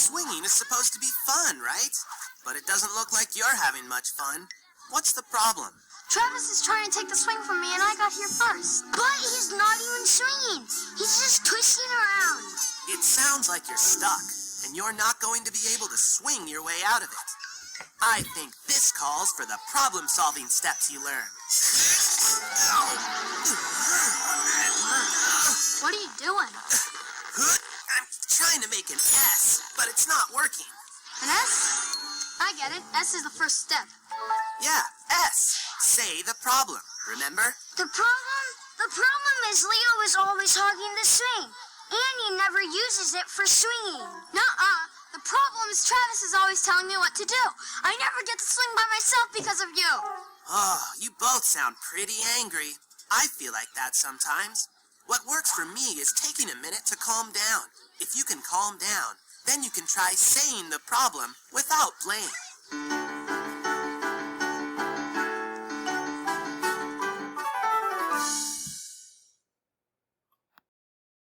Swinging is supposed to be fun, right? But it doesn't look like you're having much fun. What's the problem? Travis is trying to take the swing from me and I got here first. But he's not even swinging. He's just twisting around. It sounds like you're stuck, and you're not going to be able to swing your way out of it. I think this calls for the problem-solving steps you learned. What are you doing? I'm trying to make an S, but it's not working. An S? I get it. S is the first step. Yeah, S. Say the problem, remember? The problem is Leo is always hogging the swing, and he never uses it for swinging. Nuh-uh. The problem is Travis is always telling me what to do. I never get to swing by myself because of you. Oh, you both sound pretty angry. I feel like that sometimes. What works for me is taking a minute to calm down. If you can calm down, then you can try saying the problem without blame.